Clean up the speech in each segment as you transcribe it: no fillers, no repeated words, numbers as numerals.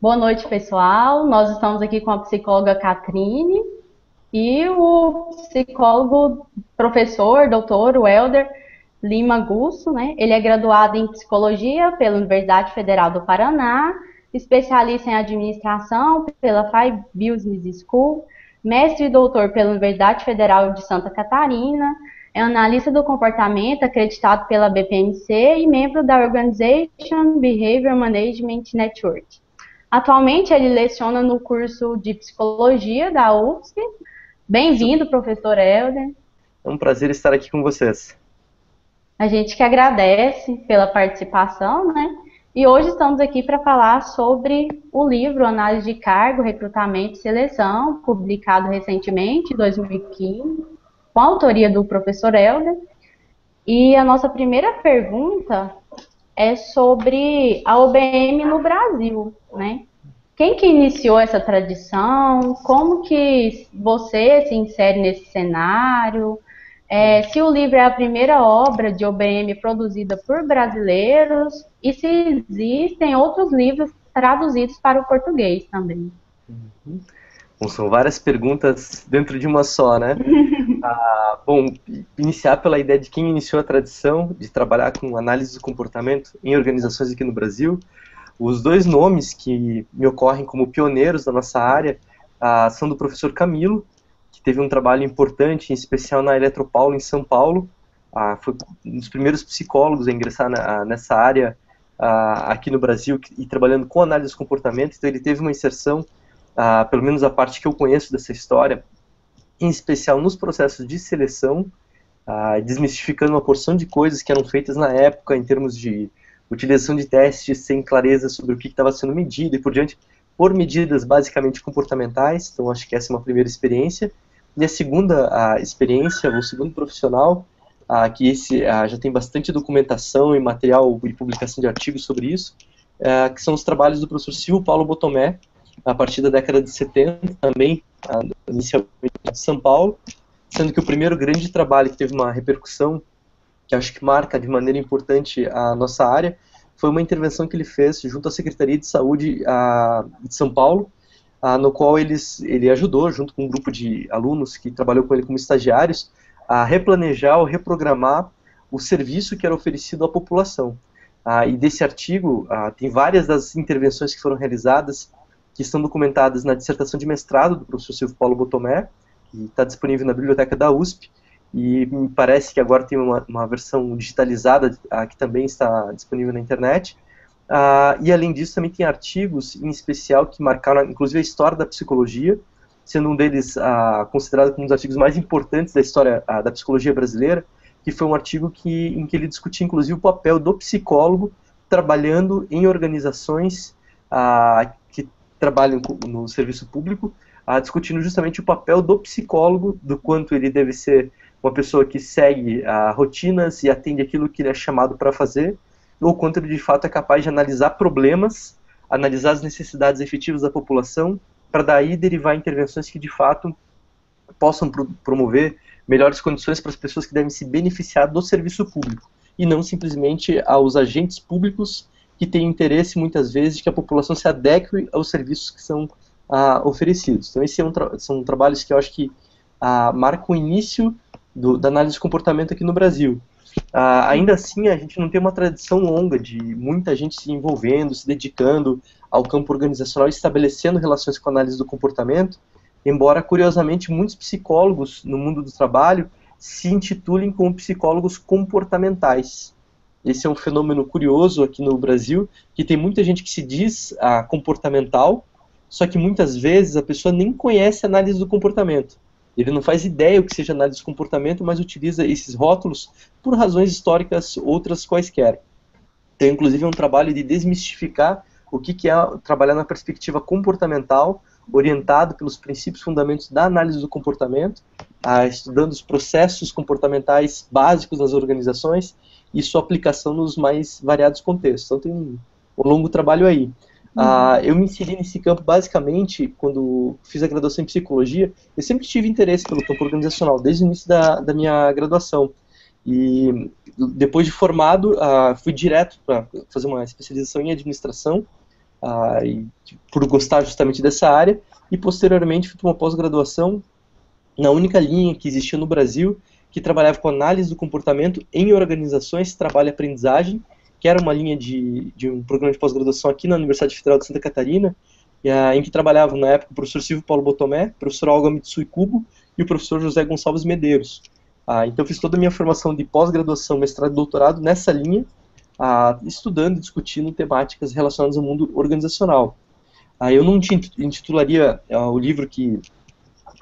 Boa noite, pessoal. Nós estamos aqui com a psicóloga Catrine e o psicólogo professor, doutor Welder Lima Gusso, né? Ele é graduado em psicologia pela Universidade Federal do Paraná, especialista em administração pela FAI Business School, mestre e doutor pela Universidade Federal de Santa Catarina, é analista do comportamento acreditado pela BPMC e membro da Organization Behavior Management Network. Atualmente ele leciona no curso de psicologia da UFSC. Bem-vindo, professor Helder. É um prazer estar aqui com vocês. A gente que agradece pela participação, né? E hoje estamos aqui para falar sobre o livro Análise de Cargo, Recrutamento e Seleção, publicado recentemente, em 2015, com a autoria do professor Helder. E a nossa primeira pergunta é sobre a OBM no Brasil, né? Quem que iniciou essa tradição? Como que você se insere nesse cenário? Se o livro é a primeira obra de OBM produzida por brasileiros e se existem outros livros traduzidos para o português também. Bom, são várias perguntas dentro de uma só, né? Bom, iniciar pela ideia de quem iniciou a tradição de trabalhar com análise do comportamento em organizações aqui no Brasil. Os dois nomes que me ocorrem como pioneiros da nossa área são do professor Camilo, que teve um trabalho importante, em especial na Eletropaulo, em São Paulo. Foi um dos primeiros psicólogos a ingressar nessa área aqui no Brasil e trabalhando com análise do comportamento. Então ele teve uma inserção, pelo menos a parte que eu conheço dessa história, em especial nos processos de seleção, desmistificando uma porção de coisas que eram feitas na época em termos de utilização de testes sem clareza sobre o que estava sendo medido e por diante, por medidas basicamente comportamentais. Então acho que essa é uma primeira experiência. E a segunda experiência, o segundo profissional, que esse já tem bastante documentação e material e publicação de artigos sobre isso, que são os trabalhos do professor Silvio Paulo Botomé, a partir da década de 70, também, inicialmente de São Paulo, sendo que o primeiro grande trabalho que teve uma repercussão, que acho que marca de maneira importante a nossa área, foi uma intervenção que ele fez junto à Secretaria de Saúde de São Paulo, no qual ele ajudou, junto com um grupo de alunos que trabalhou com ele como estagiários, a replanejar ou reprogramar o serviço que era oferecido à população. E desse artigo, tem várias das intervenções que foram realizadas, que estão documentadas na dissertação de mestrado do professor Silvio Paulo Botomé, que está disponível na biblioteca da USP, e me parece que agora tem uma versão digitalizada que também está disponível na internet. E além disso também tem artigos em especial que marcaram inclusive a história da psicologia, sendo um deles considerado como um dos artigos mais importantes da história da psicologia brasileira, que foi um artigo em que ele discutia inclusive o papel do psicólogo trabalhando em organizações que trabalham no serviço público, discutindo justamente o papel do psicólogo, do quanto ele deve ser uma pessoa que segue rotinas e atende aquilo que ele é chamado para fazer, ou quanto ele de fato é capaz de analisar problemas, analisar as necessidades efetivas da população, para daí derivar intervenções que de fato possam promover melhores condições para as pessoas que devem se beneficiar do serviço público, e não simplesmente aos agentes públicos que têm interesse muitas vezes de que a população se adeque aos serviços que são oferecidos. Então esses são trabalhos que eu acho que marcam o início da análise de comportamento aqui no Brasil. Ainda assim, a gente não tem uma tradição longa de muita gente se envolvendo, se dedicando ao campo organizacional e estabelecendo relações com a análise do comportamento, embora, curiosamente, muitos psicólogos no mundo do trabalho se intitulem como psicólogos comportamentais. Esse é um fenômeno curioso aqui no Brasil, que tem muita gente que se diz comportamental, só que muitas vezes a pessoa nem conhece a análise do comportamento. Ele não faz ideia o que seja análise de comportamento, mas utiliza esses rótulos por razões históricas, outras quaisquer. Tem inclusive um trabalho de desmistificar o que é trabalhar na perspectiva comportamental, orientado pelos princípios fundamentos da análise do comportamento, estudando os processos comportamentais básicos nas organizações e sua aplicação nos mais variados contextos. Então tem um longo trabalho aí. Eu me inseri nesse campo basicamente quando fiz a graduação em psicologia. Eu sempre tive interesse pelo campo organizacional, desde o início da minha graduação. E depois de formado, fui direto para fazer uma especialização em administração, e por gostar justamente dessa área, e posteriormente fiz uma pós-graduação na única linha que existia no Brasil que trabalhava com análise do comportamento em organizações, trabalho e aprendizagem, que era uma linha de um programa de pós-graduação aqui na Universidade Federal de Santa Catarina, em que trabalhavam na época o professor Silvio Paulo Botomé, o professor Olga Mitsui Kubo e o professor José Gonçalves Medeiros. Então eu fiz toda a minha formação de pós-graduação, mestrado e doutorado nessa linha, estudando e discutindo temáticas relacionadas ao mundo organizacional. Eu não intitularia o livro que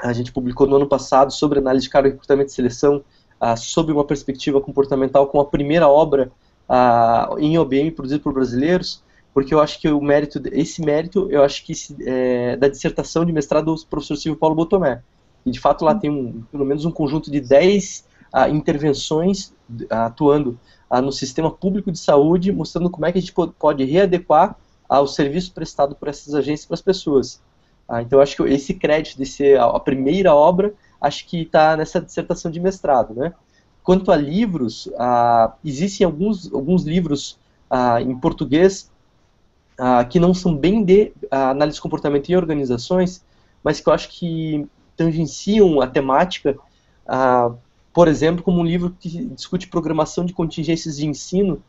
a gente publicou no ano passado sobre análise de cargo, recrutamento e seleção, sob uma perspectiva comportamental, como a primeira obra em OBM produzida por brasileiros, porque eu acho que esse mérito, eu acho que da dissertação de mestrado do professor Silvio Paulo Botomé. E de fato lá tem pelo menos um conjunto de 10 intervenções atuando no sistema público de saúde, mostrando como é que a gente pode readequar o serviço prestado por essas agências para as pessoas. Então, acho que esse crédito de ser a primeira obra, acho que está nessa dissertação de mestrado, né? Quanto a livros, existem alguns livros em português que não são bem de análise de comportamento em organizações, mas que eu acho que tangenciam a temática, por exemplo, como um livro que discute programação de contingências de ensino,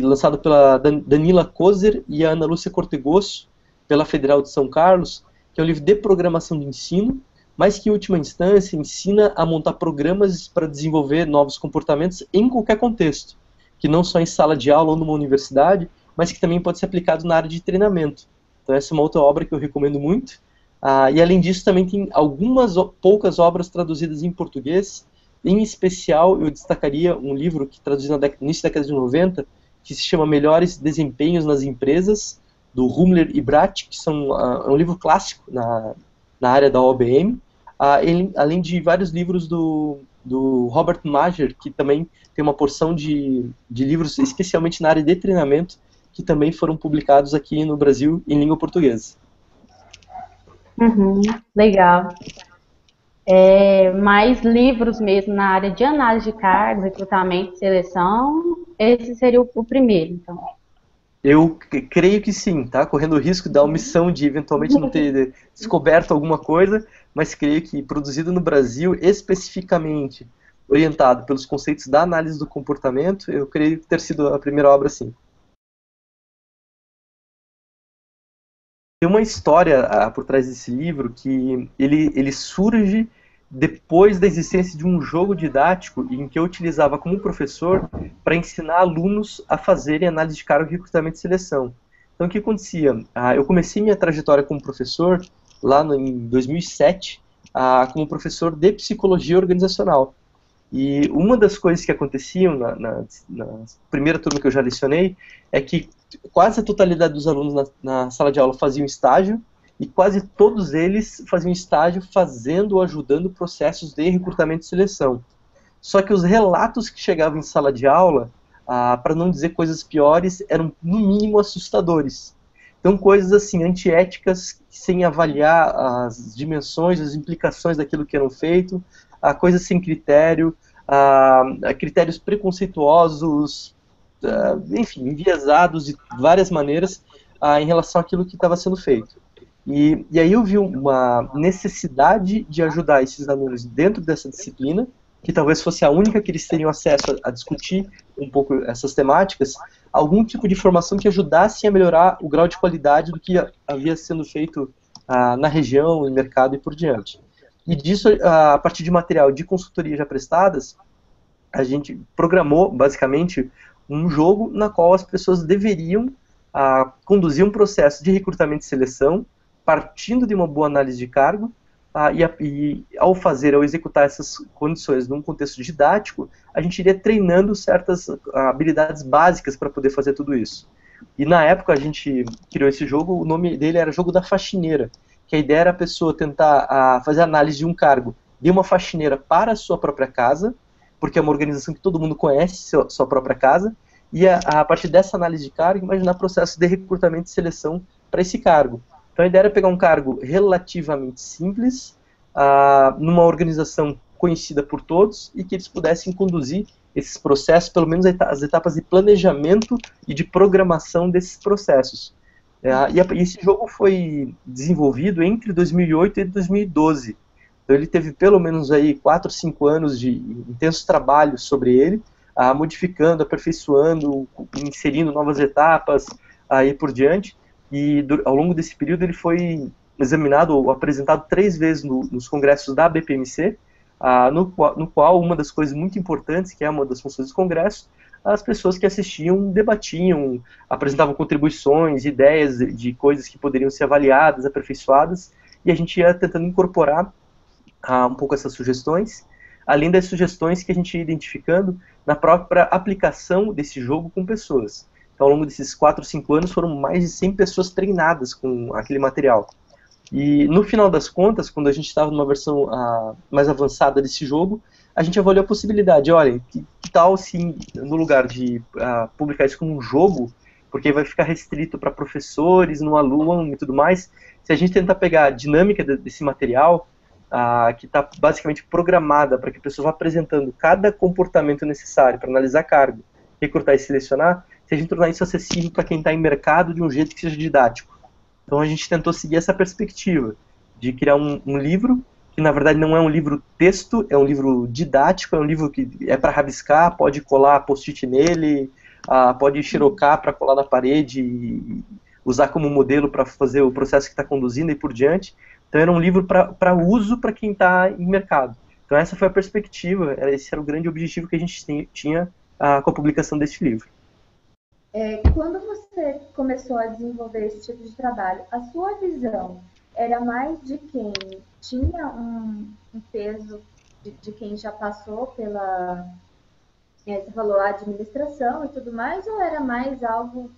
lançado pela Danila Kozer e a Ana Lúcia Cortegosso, pela Federal de São Carlos, que é um livro de programação de ensino, mas que, em última instância, ensina a montar programas para desenvolver novos comportamentos em qualquer contexto, que não só em sala de aula ou numa universidade, mas que também pode ser aplicado na área de treinamento. Então, essa é uma outra obra que eu recomendo muito. E, além disso, também tem poucas obras traduzidas em português. Em especial, eu destacaria um livro que traduziu no início da década de 90, que se chama Melhores Desempenhos nas Empresas, do Hummler e Bratt, que é um livro clássico na área da OBM, além de vários livros do Robert Mager, que também tem uma porção de livros, especialmente na área de treinamento, que também foram publicados aqui no Brasil em língua portuguesa. Legal. Mais livros mesmo na área de análise de cargo, recrutamento e seleção, esse seria o primeiro, então. Eu creio que sim, tá? Correndo o risco da omissão de eventualmente não ter descoberto alguma coisa, mas creio que produzido no Brasil, especificamente orientado pelos conceitos da análise do comportamento, eu creio ter sido a primeira obra, sim. Tem uma história por trás desse livro que ele surge depois da existência de um jogo didático em que eu utilizava como professor para ensinar alunos a fazerem análise de cargo, recrutamento e seleção. Então, o que acontecia? Eu comecei minha trajetória como professor lá em 2007, como professor de psicologia organizacional. E uma das coisas que aconteciam na primeira turma que eu já lecionei é que quase a totalidade dos alunos na sala de aula faziam estágio, e quase todos eles faziam estágio fazendo ou ajudando processos de recrutamento e seleção. Só que os relatos que chegavam em sala de aula, para não dizer coisas piores, eram no mínimo assustadores. Então, coisas assim, antiéticas, sem avaliar as dimensões, as implicações daquilo que eram feito, coisas sem critério, critérios preconceituosos, enfim, enviesados de várias maneiras em relação àquilo que estava sendo feito. E aí eu vi uma necessidade de ajudar esses alunos dentro dessa disciplina, que talvez fosse a única que eles teriam acesso a discutir um pouco essas temáticas, algum tipo de formação que ajudasse a melhorar o grau de qualidade do que havia sendo feito na região, no mercado e por diante. E disso, a partir de material de consultoria já prestadas, a gente programou, basicamente, um jogo na qual as pessoas deveriam conduzir um processo de recrutamento e seleção, partindo de uma boa análise de cargo, e ao executar essas condições num contexto didático, a gente iria treinando certas habilidades básicas para poder fazer tudo isso. E na época a gente criou esse jogo, o nome dele era Jogo da Faxineira, que a ideia era a pessoa tentar fazer análise de um cargo de uma faxineira para a sua própria casa, porque é uma organização que todo mundo conhece, sua própria casa, e a partir dessa análise de cargo, imaginar processo de recrutamento e seleção para esse cargo. Então a ideia era pegar um cargo relativamente simples, numa organização conhecida por todos, e que eles pudessem conduzir esses processos, pelo menos as etapas de planejamento e de programação desses processos. E esse jogo foi desenvolvido entre 2008 e 2012. Então ele teve pelo menos aí 4, 5 anos de intenso trabalho sobre ele, modificando, aperfeiçoando, inserindo novas etapas, aí por diante. E ao longo desse período ele foi examinado ou apresentado 3 vezes nos congressos da BPMC, no qual uma das coisas muito importantes, que é uma das funções do congresso, as pessoas que assistiam debatiam, apresentavam contribuições, ideias de coisas que poderiam ser avaliadas, aperfeiçoadas, e a gente ia tentando incorporar um pouco essas sugestões, além das sugestões que a gente ia identificando na própria aplicação desse jogo com pessoas. Então, ao longo desses 4, 5 anos, foram mais de 100 pessoas treinadas com aquele material. E, no final das contas, quando a gente estava numa versão mais avançada desse jogo, a gente avaliou a possibilidade, olha, que tal se, no lugar de publicar isso como um jogo, porque vai ficar restrito para professores, no aluno e tudo mais, se a gente tentar pegar a dinâmica desse material, que está basicamente programada para que a pessoa vá apresentando cada comportamento necessário para analisar cargo, recrutar e selecionar, se a gente tornar isso acessível para quem está em mercado de um jeito que seja didático. Então a gente tentou seguir essa perspectiva de criar um livro que na verdade não é um livro texto, é um livro didático, é um livro que é para rabiscar, pode colar post-it nele, pode xerocar para colar na parede e usar como modelo para fazer o processo que está conduzindo e por diante. Então era um livro para uso para quem está em mercado. Então essa foi a perspectiva, esse era o grande objetivo que a gente tinha com a publicação desse livro. Quando você começou a desenvolver esse tipo de trabalho, a sua visão era mais de quem tinha um peso, de quem já passou pela, você falou, a administração e tudo mais, ou era mais algo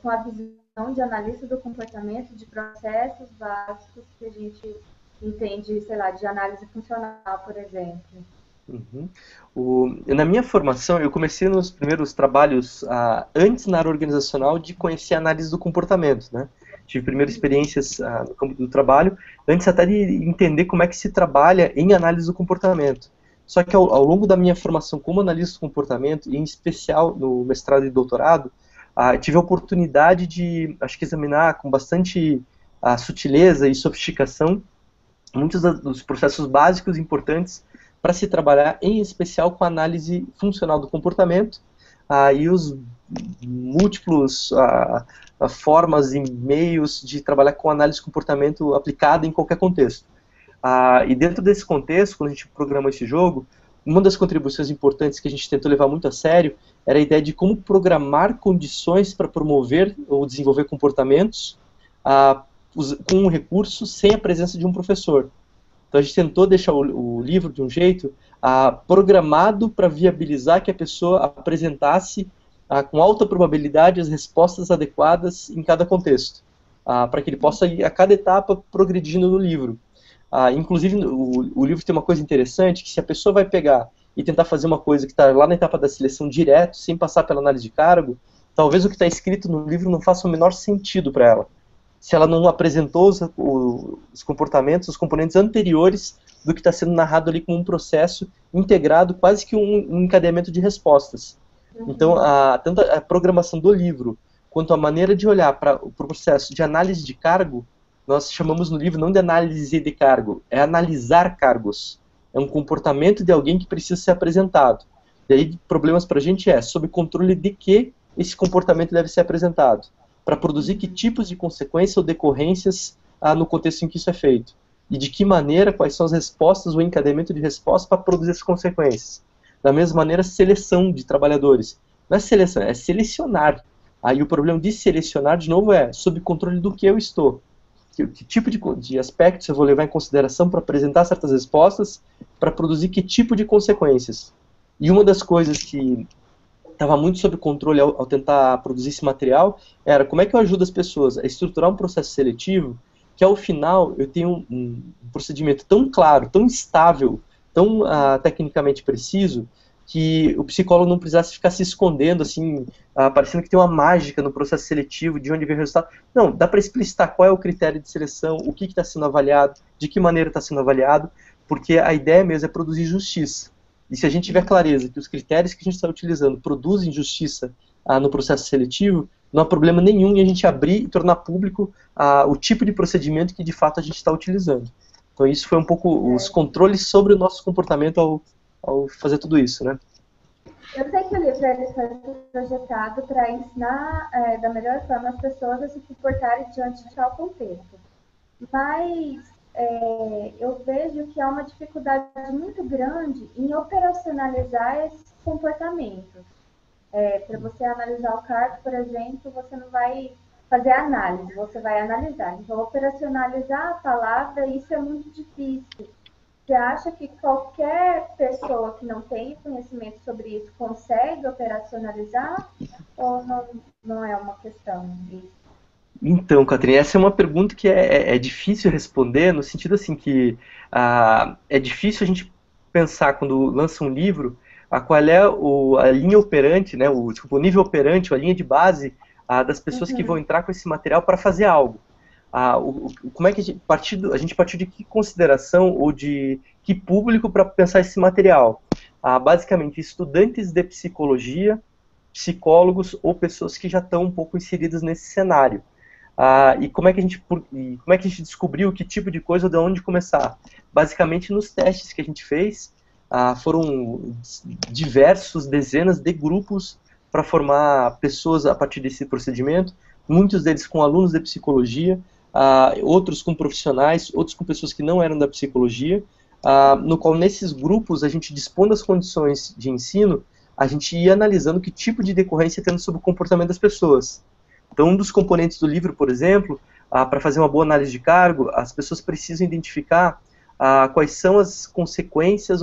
com a visão de analista do comportamento, de processos básicos que a gente entende, sei lá, de análise funcional, por exemplo? Na minha formação, eu comecei nos primeiros trabalhos antes na área organizacional de conhecer a análise do comportamento, né? Tive primeiras experiências no campo do trabalho, antes até de entender como é que se trabalha em análise do comportamento. Só que ao longo da minha formação como analista do comportamento, e em especial no mestrado e doutorado, tive a oportunidade de, acho que, examinar com bastante sutileza e sofisticação muitos dos processos básicos importantes para se trabalhar, em especial com a análise funcional do comportamento e os múltiplos formas e meios de trabalhar com análise de comportamento aplicada em qualquer contexto. E dentro desse contexto, quando a gente programou esse jogo, uma das contribuições importantes que a gente tentou levar muito a sério era a ideia de como programar condições para promover ou desenvolver comportamentos com um recurso sem a presença de um professor. Então a gente tentou deixar o livro de um jeito programado para viabilizar que a pessoa apresentasse com alta probabilidade as respostas adequadas em cada contexto, para que ele possa ir a cada etapa progredindo no livro. Inclusive o livro tem uma coisa interessante, que se a pessoa vai pegar e tentar fazer uma coisa que está lá na etapa da seleção direto, sem passar pela análise de cargo, talvez o que está escrito no livro não faça o menor sentido para ela, se ela não apresentou os comportamentos, os componentes anteriores do que está sendo narrado ali como um processo integrado, quase que um encadeamento de respostas. Então, tanto a programação do livro, quanto a maneira de olhar para o processo de análise de cargo, nós chamamos no livro não de análise de cargo, é analisar cargos. É um comportamento de alguém que precisa ser apresentado. E aí, problemas para a gente sob controle de que esse comportamento deve ser apresentado, para produzir que tipos de consequências ou decorrências no contexto em que isso é feito. E de que maneira, quais são as respostas, o encadeamento de respostas para produzir essas consequências. Da mesma maneira, seleção de trabalhadores. Não é seleção, é selecionar. Aí o problema de selecionar, de novo, é sob controle do que eu estou. Que tipo de aspectos eu vou levar em consideração para apresentar certas respostas, para produzir que tipo de consequências. E uma das coisas que estava muito sob controle ao tentar produzir esse material era como é que eu ajudo as pessoas a estruturar um processo seletivo que ao final eu tenho um procedimento tão claro, tão estável, tão tecnicamente preciso, que o psicólogo não precisasse ficar se escondendo, assim, parecendo que tem uma mágica no processo seletivo, de onde vem o resultado. Não, dá para explicitar qual é o critério de seleção, o que está sendo avaliado, de que maneira está sendo avaliado, porque a ideia mesmo é produzir justiça. E se a gente tiver clareza que os critérios que a gente está utilizando produzem justiça no processo seletivo, não há problema nenhum em a gente abrir e tornar público o tipo de procedimento que de fato a gente está utilizando. Então isso foi um pouco os controles sobre o nosso comportamento ao fazer tudo isso, né? Eu sei que o livro ele foi projetado para ensinar da melhor forma as pessoas a se comportarem diante de tal contexto. Mas eu vejo que há uma dificuldade muito grande em operacionalizar esses comportamentos. Para você analisar o cargo, por exemplo, você não vai fazer análise, você vai analisar. Então, operacionalizar a palavra, isso é muito difícil. Você acha que qualquer pessoa que não tenha conhecimento sobre isso consegue operacionalizar ou não é uma questão disso? Então, Catherine, essa é uma pergunta que é difícil responder, no sentido assim que é difícil a gente pensar quando lança um livro qual é a linha operante, né, o nível operante, a linha de base das pessoas que vão entrar com esse material para fazer algo. Como é que a gente partiu de que consideração ou de que público para pensar esse material? Basicamente, estudantes de psicologia, psicólogos ou pessoas que já estão um pouco inseridas nesse cenário. E como é que a gente descobriu que tipo de coisa ou de onde começar? Basicamente, nos testes que a gente fez, foram diversos, dezenas de grupos para formar pessoas a partir desse procedimento, muitos deles com alunos de psicologia, outros com profissionais, outros com pessoas que não eram da psicologia, no qual nesses grupos a gente, dispondo as condições de ensino, a gente ia analisando que tipo de decorrência tendo sobre o comportamento das pessoas. Então, um dos componentes do livro, por exemplo, para fazer uma boa análise de cargo, as pessoas precisam identificar quais são as consequências,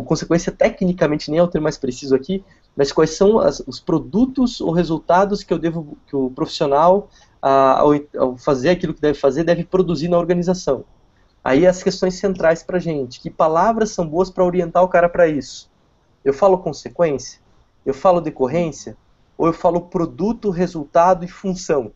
consequência tecnicamente nem é o termo mais preciso aqui, mas quais são os produtos ou resultados que o profissional, ao fazer aquilo que deve fazer, deve produzir na organização. Aí as questões centrais para a gente, que palavras são boas para orientar o cara para isso? Eu falo consequência? Eu falo decorrência? Ou eu falo produto, resultado e função?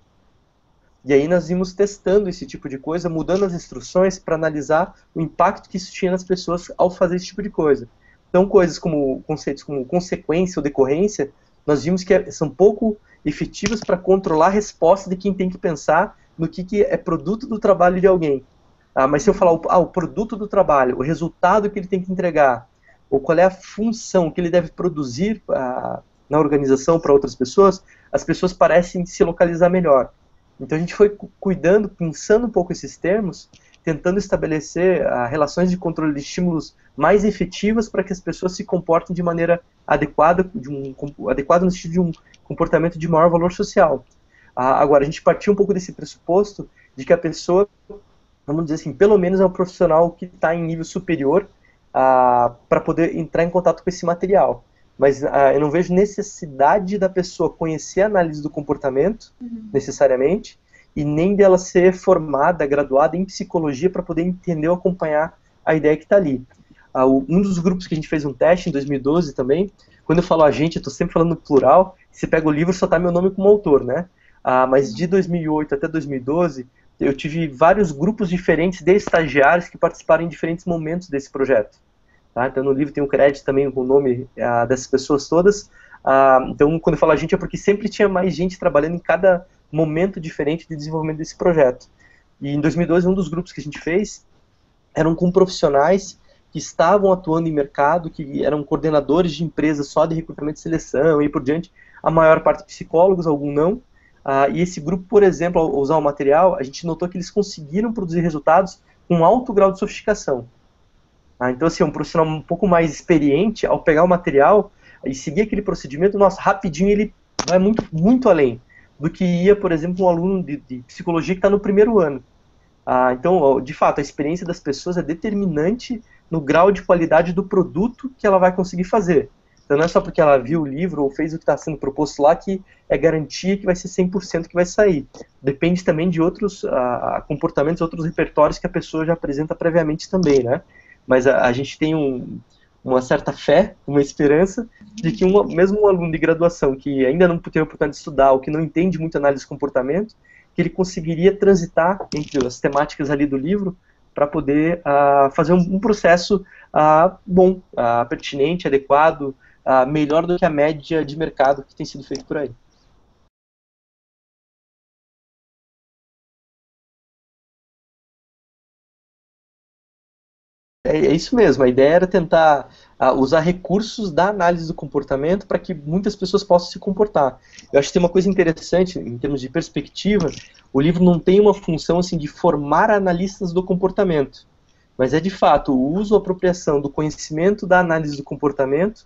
E aí nós íamos testando esse tipo de coisa, mudando as instruções para analisar o impacto que isso tinha nas pessoas ao fazer esse tipo de coisa. Então conceitos como consequência ou decorrência, nós vimos que são pouco efetivos para controlar a resposta de quem tem que pensar no que é produto do trabalho de alguém. Mas se eu falar o produto do trabalho, o resultado que ele tem que entregar, ou qual é a função que ele deve produzir na organização para outras pessoas, as pessoas parecem se localizar melhor. Então a gente foi cuidando, pensando um pouco esses termos, tentando estabelecer relações de controle de estímulos mais efetivas para que as pessoas se comportem de maneira adequada, adequada no sentido de um comportamento de maior valor social. Agora, a gente partiu um pouco desse pressuposto de que a pessoa, vamos dizer assim, pelo menos é um profissional que está em nível superior para poder entrar em contato com esse material. Mas eu não vejo necessidade da pessoa conhecer a análise do comportamento, necessariamente, e nem dela ser formada, graduada em psicologia para poder entender ou acompanhar a ideia que está ali. Um dos grupos que a gente fez um teste em 2012 também, quando eu falo a gente, eu estou sempre falando no plural, se pega o livro só está meu nome como autor, né? Mas de 2008 até 2012, eu tive vários grupos diferentes de estagiários que participaram em diferentes momentos desse projeto. Então no livro tem um crédito também com o nome dessas pessoas todas. Então quando eu falo a gente é porque sempre tinha mais gente trabalhando em cada momento diferente de desenvolvimento desse projeto. E em 2012 um dos grupos que a gente fez eram com profissionais que estavam atuando em mercado, que eram coordenadores de empresas só de recrutamento e seleção e por diante, a maior parte psicólogos, alguns não. E esse grupo, por exemplo, ao usar o material, a gente notou que eles conseguiram produzir resultados com alto grau de sofisticação. Então, assim, um profissional um pouco mais experiente, ao pegar o material e seguir aquele procedimento, nossa, rapidinho ele vai muito, muito além do que ia, por exemplo, um aluno de psicologia que está no primeiro ano. Então, de fato, a experiência das pessoas é determinante no grau de qualidade do produto que ela vai conseguir fazer. Então, não é só porque ela viu o livro ou fez o que está sendo proposto lá que é garantia que vai ser 100% que vai sair. Depende também de outros comportamentos, outros repertórios que a pessoa já apresenta previamente também, né? Mas a gente tem uma certa fé, uma esperança de que mesmo um aluno de graduação que ainda não teve a oportunidade de estudar ou que não entende muito análise de comportamento, que ele conseguiria transitar entre as temáticas ali do livro para poder fazer um processo bom, pertinente, adequado, melhor do que a média de mercado que tem sido feito por aí. É isso mesmo, a ideia era tentar usar recursos da análise do comportamento para que muitas pessoas possam se comportar. Eu acho que tem uma coisa interessante, em termos de perspectiva, o livro não tem uma função assim, de formar analistas do comportamento, mas é de fato o uso ou apropriação do conhecimento da análise do comportamento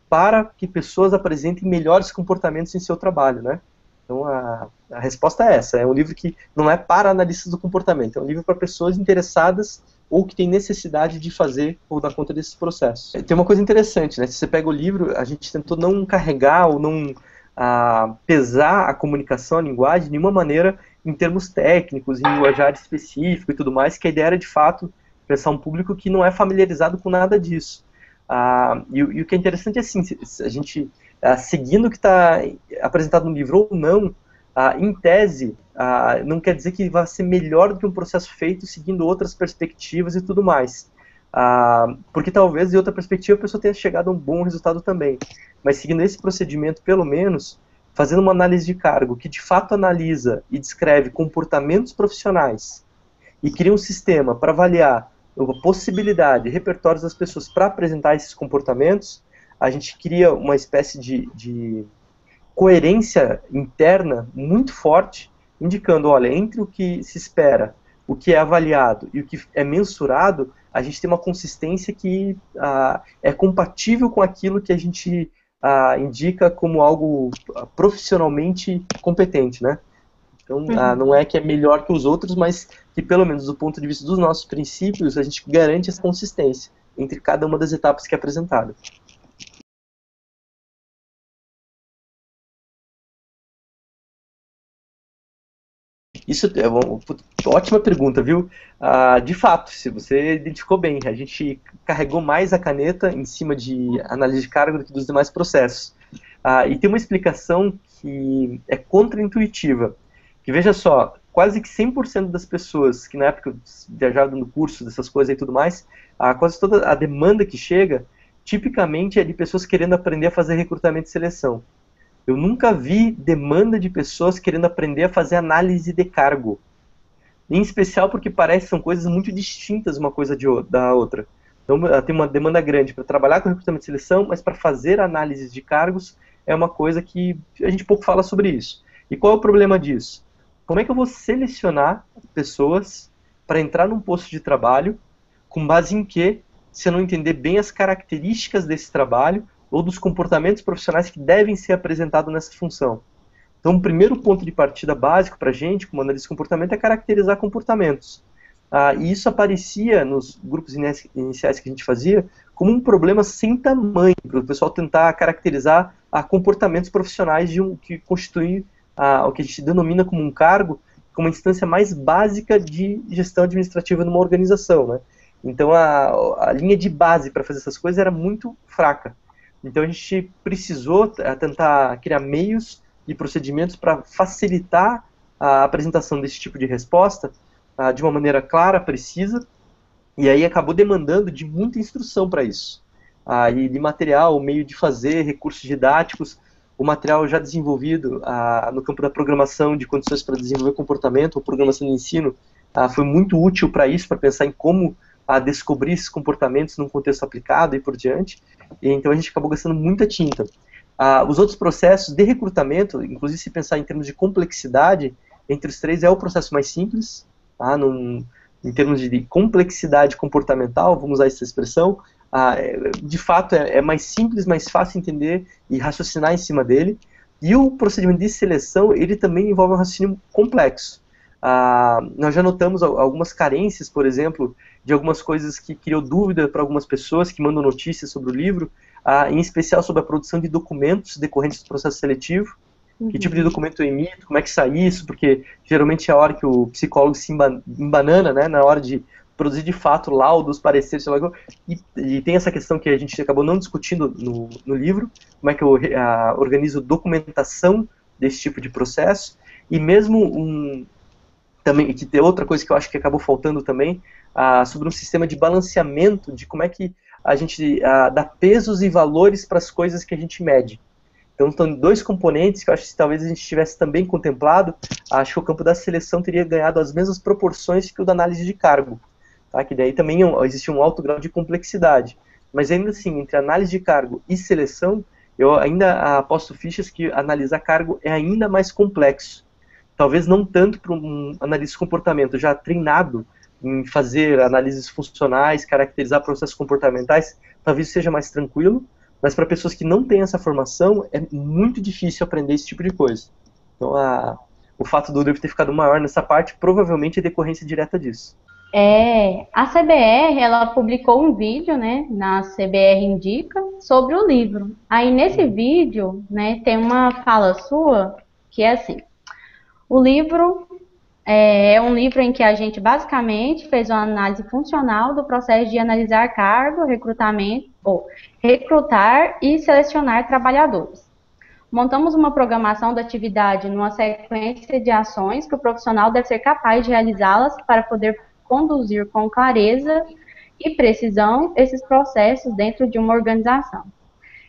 para que pessoas apresentem melhores comportamentos em seu trabalho, né? Então a resposta é essa, é um livro que não é para analistas do comportamento, é um livro para pessoas interessadas ou que têm necessidade de fazer ou dar conta desses processos. Tem uma coisa interessante, né? Se você pega o livro, a gente tentou não carregar ou não pesar a comunicação, a linguagem, de nenhuma maneira em termos técnicos, em linguajar específico e tudo mais, que a ideia era de fato pensar um público que não é familiarizado com nada disso. E o que é interessante é assim, a gente seguindo o que está apresentado no livro ou não, em tese, não quer dizer que vai ser melhor do que um processo feito seguindo outras perspectivas e tudo mais. Porque talvez de outra perspectiva a pessoa tenha chegado a um bom resultado também. Mas seguindo esse procedimento, pelo menos, fazendo uma análise de cargo que de fato analisa e descreve comportamentos profissionais e cria um sistema para avaliar a possibilidade, repertórios das pessoas para apresentar esses comportamentos, a gente cria uma espécie de coerência interna muito forte, indicando, olha, entre o que se espera, o que é avaliado e o que é mensurado, a gente tem uma consistência que é compatível com aquilo que a gente indica como algo profissionalmente competente, né? Então, não é que é melhor que os outros, mas que, pelo menos do ponto de vista dos nossos princípios, a gente garante essa consistência entre cada uma das etapas que é apresentada. Isso é uma ótima pergunta, viu? De fato, se você identificou bem, a gente carregou mais a caneta em cima de análise de cargo do que dos demais processos. E tem uma explicação que é contraintuitiva, que veja só, quase que 100% das pessoas que na época viajavam no curso, dessas coisas e tudo mais, quase toda a demanda que chega, tipicamente é de pessoas querendo aprender a fazer recrutamento e seleção. Eu nunca vi demanda de pessoas querendo aprender a fazer análise de cargo. Em especial porque parece que são coisas muito distintas uma coisa da outra. Então tem uma demanda grande para trabalhar com recrutamento e seleção, mas para fazer análises de cargos é uma coisa que a gente pouco fala sobre isso. E qual é o problema disso? Como é que eu vou selecionar pessoas para entrar num posto de trabalho com base em que, se eu não entender bem as características desse trabalho, ou dos comportamentos profissionais que devem ser apresentados nessa função. Então, o primeiro ponto de partida básico para a gente, como analista de comportamento, é caracterizar comportamentos. E isso aparecia nos grupos iniciais que a gente fazia como um problema sem tamanho, para o pessoal tentar caracterizar comportamentos profissionais que constituem o que a gente denomina como um cargo, como a instância mais básica de gestão administrativa numa organização, né? Então, a linha de base para fazer essas coisas era muito fraca. Então a gente precisou tentar criar meios e procedimentos para facilitar a apresentação desse tipo de resposta de uma maneira clara, precisa, e aí acabou demandando de muita instrução para isso. E de material, meio de fazer, recursos didáticos, o material já desenvolvido no campo da programação de condições para desenvolver comportamento, ou programação de ensino, foi muito útil para isso, para pensar em como descobrir esses comportamentos num contexto aplicado e por diante. E então a gente acabou gastando muita tinta. Os outros processos de recrutamento, inclusive se pensar em termos de complexidade, entre os três é o processo mais simples, em termos de complexidade comportamental, vamos usar essa expressão, de fato é mais simples, mais fácil entender e raciocinar em cima dele. E o procedimento de seleção, ele também envolve um raciocínio complexo. Nós já notamos algumas carências, por exemplo, de algumas coisas que criou dúvida para algumas pessoas que mandam notícias sobre o livro, em especial sobre a produção de documentos decorrentes do processo seletivo. Que tipo de documento eu emito, como é que sai isso, porque geralmente é a hora que o psicólogo se embanana, né, na hora de produzir de fato laudos, pareceres, sei lá, e tem essa questão que a gente acabou não discutindo no livro, como é que eu organizo documentação desse tipo de processo, e mesmo também, que tem outra coisa que eu acho que acabou faltando também, sobre um sistema de balanceamento de como é que a gente dá pesos e valores para as coisas que a gente mede. Então, são dois componentes que eu acho que se talvez a gente tivesse também contemplado, acho que o campo da seleção teria ganhado as mesmas proporções que o da análise de cargo. Tá? Que daí também existe um alto grau de complexidade. Mas ainda assim, entre análise de cargo e seleção, eu ainda aposto fichas que analisar cargo é ainda mais complexo. Talvez não tanto para um analista de comportamento já treinado em fazer análises funcionais, caracterizar processos comportamentais, talvez seja mais tranquilo, mas para pessoas que não têm essa formação, é muito difícil aprender esse tipo de coisa. Então, o fato do livro ter ficado maior nessa parte, provavelmente é decorrência direta disso. A CBR, ela publicou um vídeo, né, na CBR Indica, sobre o livro. Aí, nesse vídeo, né, tem uma fala sua, que é assim: o livro é um livro em que a gente basicamente fez uma análise funcional do processo de analisar cargo, recrutamento, ou recrutar e selecionar trabalhadores. Montamos uma programação da atividade numa sequência de ações que o profissional deve ser capaz de realizá-las para poder conduzir com clareza e precisão esses processos dentro de uma organização.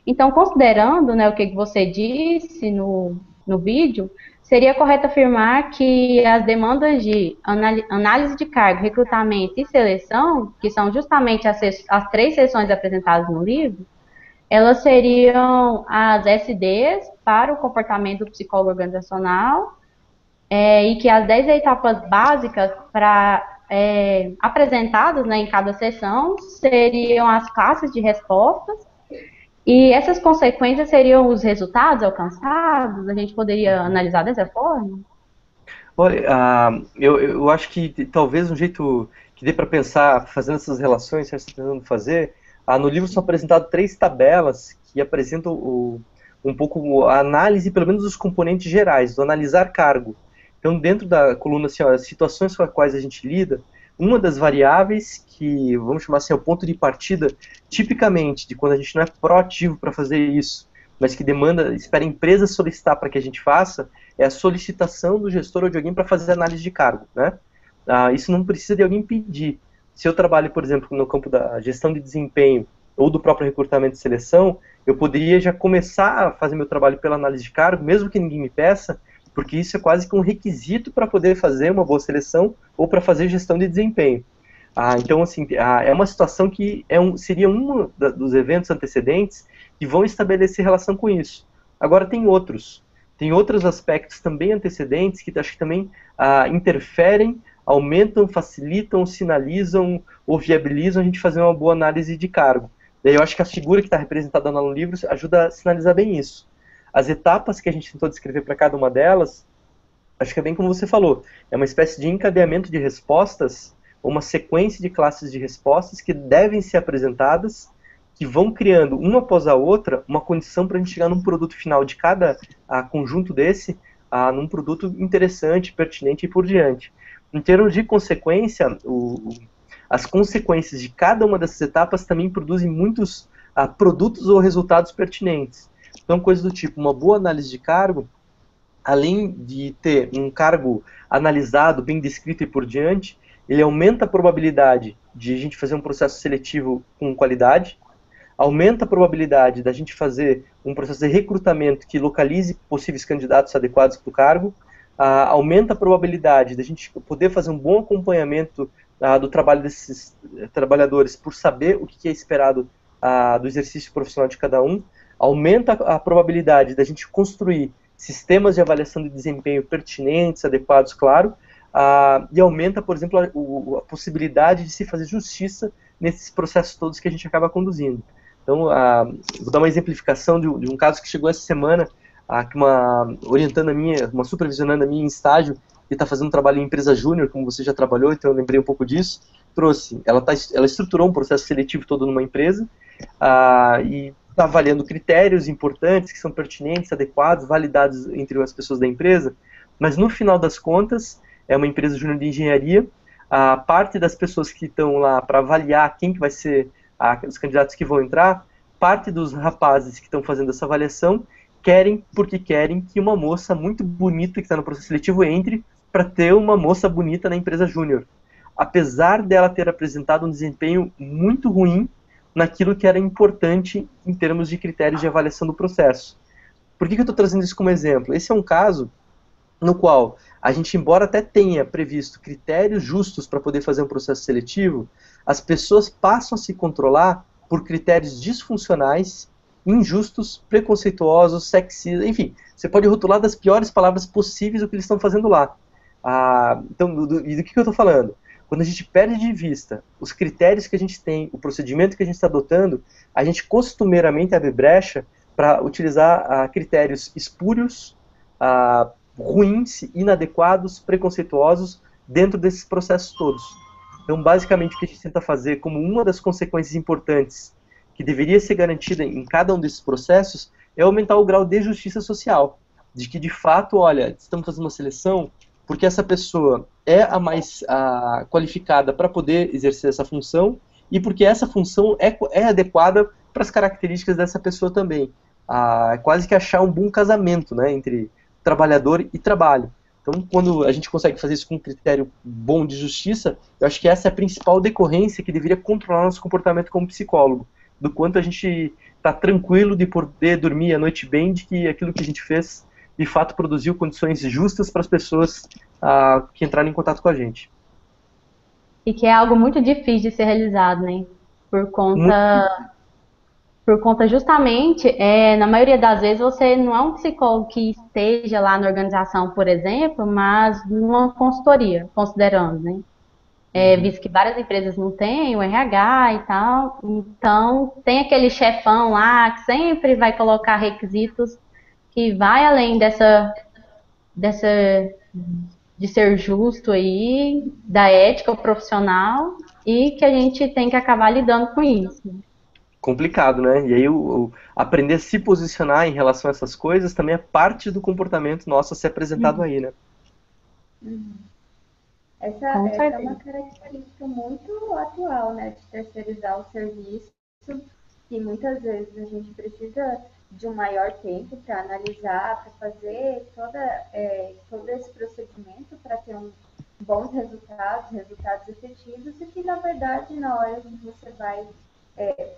Então, considerando, né, o que você disse no vídeo, seria correto afirmar que as demandas de análise de cargo, recrutamento e seleção, que são justamente as 3 seções apresentadas no livro, elas seriam as SDs para o comportamento do psicólogo organizacional, e que as 10 etapas básicas apresentadas, né, em cada sessão seriam as classes de respostas, e essas consequências seriam os resultados alcançados. A gente poderia analisar dessa forma? Olha, eu acho que talvez um jeito que dê para pensar, fazendo essas relações que você está tentando fazer, no livro são apresentadas 3 tabelas que apresentam um pouco a análise, pelo menos dos componentes gerais, do analisar cargo. Então, dentro da coluna, assim, as situações com as quais a gente lida, uma das variáveis que, vamos chamar assim, é o ponto de partida, tipicamente, de quando a gente não é proativo para fazer isso, mas que espera a empresa solicitar para que a gente faça, é a solicitação do gestor ou de alguém para fazer análise de cargo, né? Isso não precisa de alguém pedir. Se eu trabalho, por exemplo, no campo da gestão de desempenho ou do próprio recrutamento e seleção, eu poderia já começar a fazer meu trabalho pela análise de cargo, mesmo que ninguém me peça, porque isso é quase que um requisito para poder fazer uma boa seleção ou para fazer gestão de desempenho. Então, assim, é uma situação que seria um dos eventos antecedentes que vão estabelecer relação com isso. Agora, tem outros aspectos também antecedentes que acho que também interferem, aumentam, facilitam, sinalizam ou viabilizam a gente fazer uma boa análise de cargo. Daí eu acho que a figura que está representada no livro ajuda a sinalizar bem isso. As etapas que a gente tentou descrever para cada uma delas, acho que é bem como você falou, é uma espécie de encadeamento de respostas, uma sequência de classes de respostas que devem ser apresentadas, que vão criando, uma após a outra, uma condição para a gente chegar num produto final de cada conjunto desse, num produto interessante, pertinente e por diante. Em termos de consequência, as consequências de cada uma dessas etapas também produzem muitos produtos ou resultados pertinentes. Então, coisas do tipo, uma boa análise de cargo, além de ter um cargo analisado, bem descrito e por diante, ele aumenta a probabilidade de a gente fazer um processo seletivo com qualidade, aumenta a probabilidade da gente fazer um processo de recrutamento que localize possíveis candidatos adequados para o cargo, aumenta a probabilidade da gente poder fazer um bom acompanhamento do trabalho desses trabalhadores por saber o que é esperado do exercício profissional de cada um, aumenta a probabilidade da gente construir sistemas de avaliação de desempenho pertinentes, adequados, claro, e aumenta, por exemplo, a possibilidade de se fazer justiça nesses processos todos que a gente acaba conduzindo. Então, vou dar uma exemplificação de um caso que chegou essa semana, que uma supervisionanda minha em estágio, que está fazendo um trabalho em empresa júnior, como você já trabalhou, então eu lembrei um pouco disso, ela estruturou um processo seletivo todo numa empresa, e está avaliando critérios importantes, que são pertinentes, adequados, validados entre as pessoas da empresa, mas no final das contas, é uma empresa júnior de engenharia, a parte das pessoas que estão lá para avaliar quem que vai ser os candidatos que vão entrar, parte dos rapazes que estão fazendo essa avaliação, querem que uma moça muito bonita que está no processo seletivo entre para ter uma moça bonita na empresa júnior. Apesar dela ter apresentado um desempenho muito ruim, naquilo que era importante em termos de critérios de avaliação do processo. Por que eu estou trazendo isso como exemplo? Esse é um caso no qual a gente, embora até tenha previsto critérios justos para poder fazer um processo seletivo, as pessoas passam a se controlar por critérios disfuncionais, injustos, preconceituosos, sexistas, enfim, você pode rotular das piores palavras possíveis o que eles estão fazendo lá. Então, e do que eu estou falando? Quando a gente perde de vista os critérios que a gente tem, o procedimento que a gente está adotando, a gente costumeiramente abre brecha para utilizar critérios espúrios, ruins, inadequados, preconceituosos dentro desses processos todos. Então, basicamente, o que a gente tenta fazer como uma das consequências importantes que deveria ser garantida em cada um desses processos é aumentar o grau de justiça social, de que, de fato, olha, estamos fazendo uma seleção porque essa pessoa é a mais qualificada para poder exercer essa função e porque essa função é adequada para as características dessa pessoa também. É quase que achar um bom casamento, né, entre trabalhador e trabalho. Então, quando a gente consegue fazer isso com um critério bom de justiça, eu acho que essa é a principal decorrência que deveria controlar nosso comportamento como psicólogo, do quanto a gente está tranquilo de poder dormir a noite bem, de que aquilo que a gente fez, de fato, produziu condições justas para as pessoas que entraram em contato com a gente. E que é algo muito difícil de ser realizado, né? Por conta justamente, na maioria das vezes, você não é um psicólogo que esteja lá na organização, por exemplo, mas numa consultoria, considerando, né? Visto que várias empresas não têm o RH e tal, então tem aquele chefão lá que sempre vai colocar requisitos que vai além de ser justo aí, da ética profissional, e que a gente tem que acabar lidando com isso. Complicado, né? E aí aprender a se posicionar em relação a essas coisas também é parte do comportamento nosso a ser apresentado aí, né? Essa é uma característica muito atual, né? De terceirizar o serviço, que muitas vezes a gente precisa de um maior tempo para analisar, para fazer todo esse procedimento para ter bons resultados efetivos, e que, na verdade, na hora que você vai